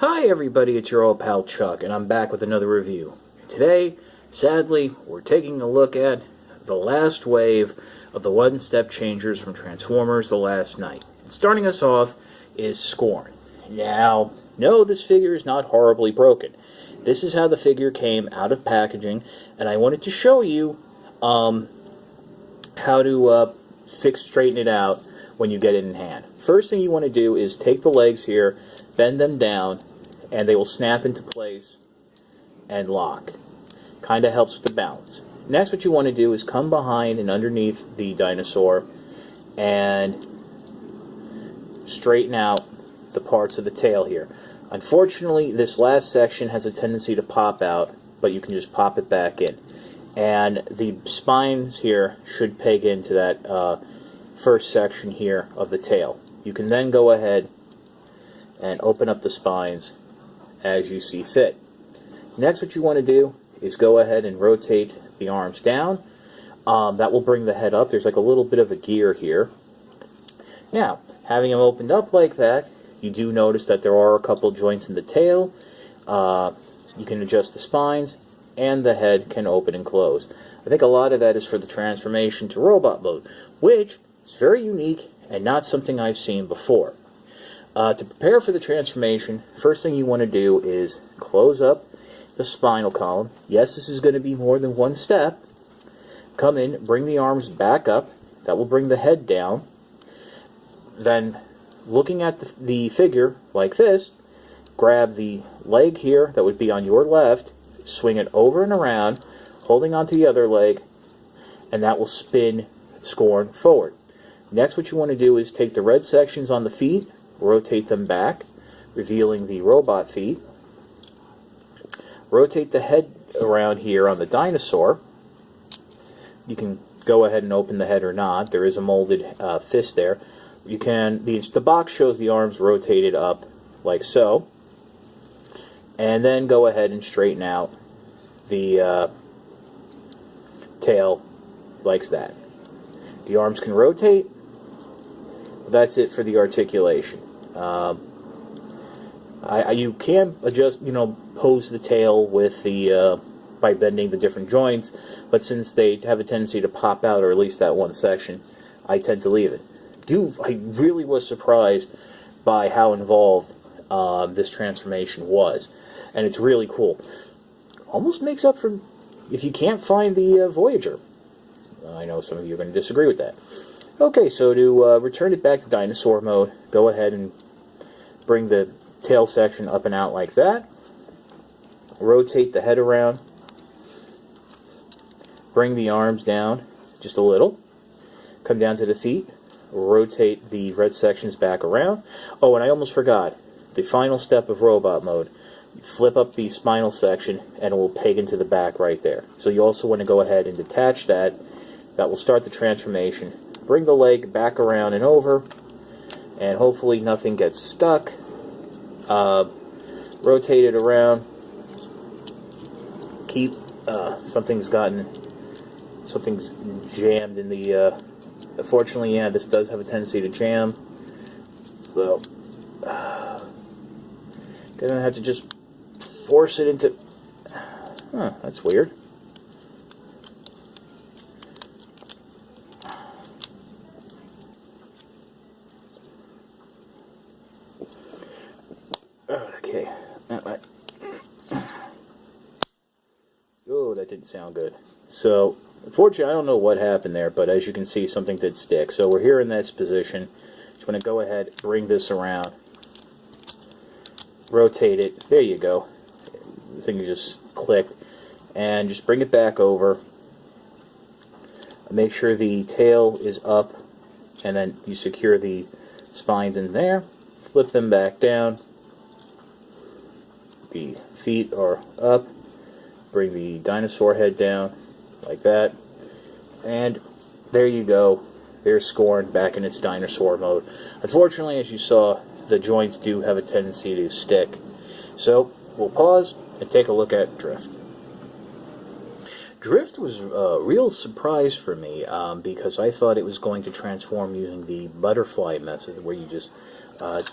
Hi everybody, it's your old pal Chuck, and I'm back with another review. Today, sadly, we're taking a look at the last wave of the one-step changers from Transformers The Last Knight. And starting us off is Scorn. Now, no, this figure is not horribly broken. This is how the figure came out of packaging, and I wanted to show you how to straighten it out when you get it in hand. First thing you want to do is take the legs here, bend them down, and they will snap into place and lock. Kind of helps with the balance. Next, what you want to do is come behind and underneath the dinosaur and straighten out the parts of the tail here. Unfortunately, this last section has a tendency to pop out, but you can just pop it back in. And the spines here should peg into that first section here of the tail. You can then go ahead and open up the spines as you see fit. Next, what you want to do is go ahead and rotate the arms down. That will bring the head up. There's like a little bit of a gear here. Now, having them opened up like that, you do notice that there are a couple joints in the tail. You can adjust the spines, and the head can open and close. I think a lot of that is for the transformation to robot mode, which is very unique and not something I've seen before. To prepare for the transformation, first thing you want to do is close up the spinal column. Yes, this is going to be more than one step. Come in, bring the arms back up. That will bring the head down. Then, looking at the figure like this, grab the leg here that would be on your left, swing it over and around, holding onto the other leg, and that will spin Scorn forward. Next, what you want to do is take the red sections on the feet, rotate them back, revealing the robot feet. Rotate the head around here on the dinosaur. You can go ahead and open the head or not. There is a molded fist there. You can. The box shows the arms rotated up like so, and then go ahead and straighten out the tail like that. The arms can rotate. That's it for the articulation. You can adjust, pose the tail with the by bending the different joints, but since they have a tendency to pop out, or at least that one section, I tend to leave it. I really was surprised by how involved this transformation was, and it's really cool. Almost makes up for if you can't find the Voyager. I know some of you are going to disagree with that. Okay, so to return it back to dinosaur mode, go ahead and bring the tail section up and out like that. Rotate the head around. Bring the arms down just a little. Come down to the feet. Rotate the red sections back around. Oh, and I almost forgot. The final step of robot mode. Flip up the spinal section and it will peg into the back right there. So you also want to go ahead and detach that. That will start the transformation. Bring the leg back around and over, and hopefully nothing gets stuck. Rotate it around. Keep something's jammed in the. Unfortunately, yeah, this does have a tendency to jam. So, gonna have to just force it into. Huh, that's weird. Okay, that might. Oh, that didn't sound good. So, unfortunately, I don't know what happened there, but as you can see, something did stick. So we're here in this position. Just want to go ahead, bring this around, rotate it. There you go. The thing just clicked, and just bring it back over. Make sure the tail is up, and then you secure the spines in there. Flip them back down. The feet are up. Bring the dinosaur head down like that, and there you go. There's Scorn back in its dinosaur mode. Unfortunately, as you saw, the joints do have a tendency to stick. So we'll pause and take a look at Drift. Drift was a real surprise for me because I thought it was going to transform using the butterfly method, where you just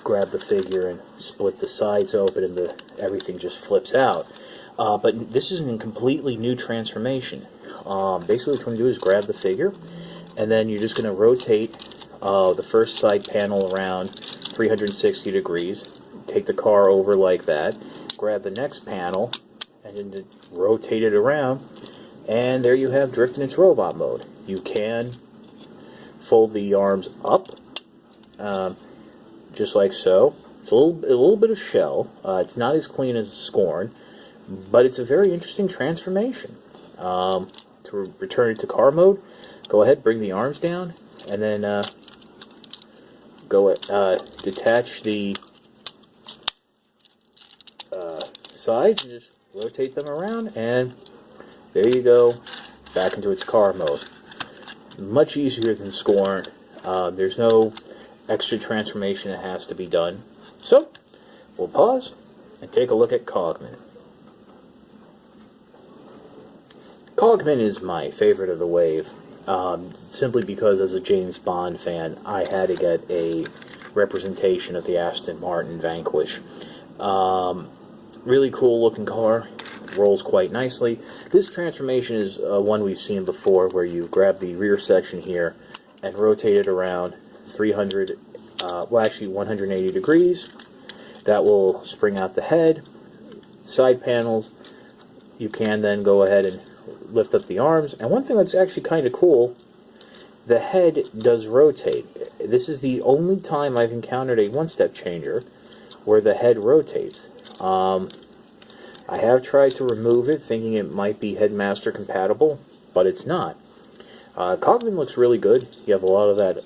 grab the figure and split the sides open and everything just flips out. But this is a completely new transformation. Basically what you're going to do is grab the figure, and then you're just going to rotate the first side panel around 360 degrees, take the car over like that, grab the next panel, and then rotate it around, and there you have Drift in its robot mode. You can fold the arms up, just like so. It's a little bit of shell. It's not as clean as Scorn, but it's a very interesting transformation. To return it to car mode, go ahead, bring the arms down, and then detach the sides and just rotate them around, and there you go, back into its car mode. Much easier than Scorn. There's no extra transformation that has to be done. So, we'll pause and take a look at Cogman. Cogman is my favorite of the wave, simply because as a James Bond fan, I had to get a representation of the Aston Martin Vanquish. Really cool looking car, rolls quite nicely. This transformation is one we've seen before, where you grab the rear section here and rotate it around 180 degrees. That will spring out the head. Side panels, you can then go ahead and lift up the arms. And one thing that's actually kind of cool, the head does rotate. This is the only time I've encountered a one-step changer where the head rotates. I have tried to remove it, thinking it might be Headmaster compatible, but it's not. Cogman looks really good. You have a lot of that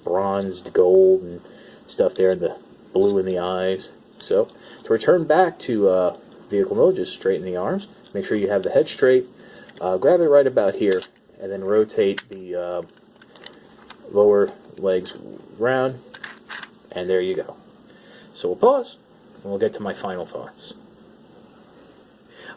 bronzed gold and stuff there, and the blue in the eyes. So, to return back to vehicle mode, just straighten the arms. Make sure you have the head straight. Grab it right about here, and then rotate the lower legs round, and there you go. So we'll pause, and we'll get to my final thoughts.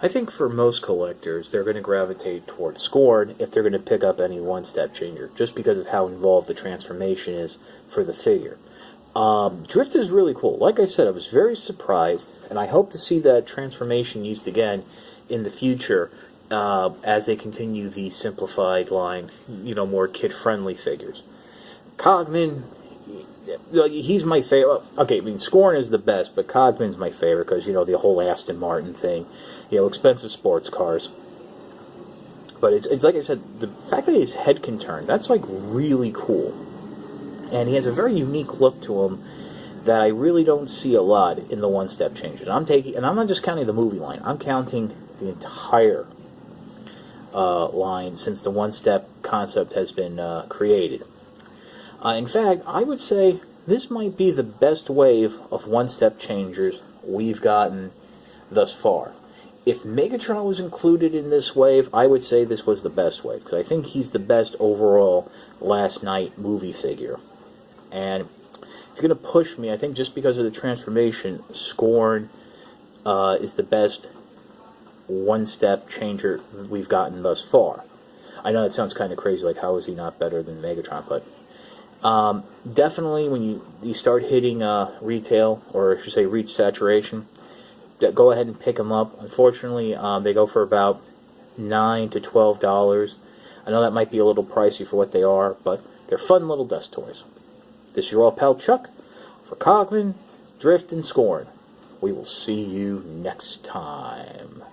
I think for most collectors, they're going to gravitate towards Scorn if they're going to pick up any one-step changer, just because of how involved the transformation is for the figure. Drift is really cool. Like I said, I was very surprised, and I hope to see that transformation used again in the future as they continue the simplified line, more kid-friendly figures. Cogman, he's my favorite. Okay, I mean, Scorn is the best, but Cogman's my favorite because, the whole Aston Martin thing, expensive sports cars. But it's like I said, the fact that his head can turn, that's like really cool. And he has a very unique look to him that I really don't see a lot in the one-step changes. And I'm not just counting the movie line. I'm counting the entire line since the one-step concept has been created. In fact, I would say this might be the best wave of one-step changers we've gotten thus far. If Megatron was included in this wave, I would say this was the best wave, because I think he's the best overall Last Night movie figure. And if you're going to push me, I think just because of the transformation, Scorn is the best one-step changer we've gotten thus far. I know that sounds kind of crazy, like how is he not better than Megatron, but definitely when you start hitting retail, or I should say reach saturation, go ahead and pick them up. Unfortunately, they go for about $9 to $12. I know that might be a little pricey for what they are, but they're fun little dust toys. This is your old pal Chuck for Cogman, Drift, and Scorn. We will see you next time.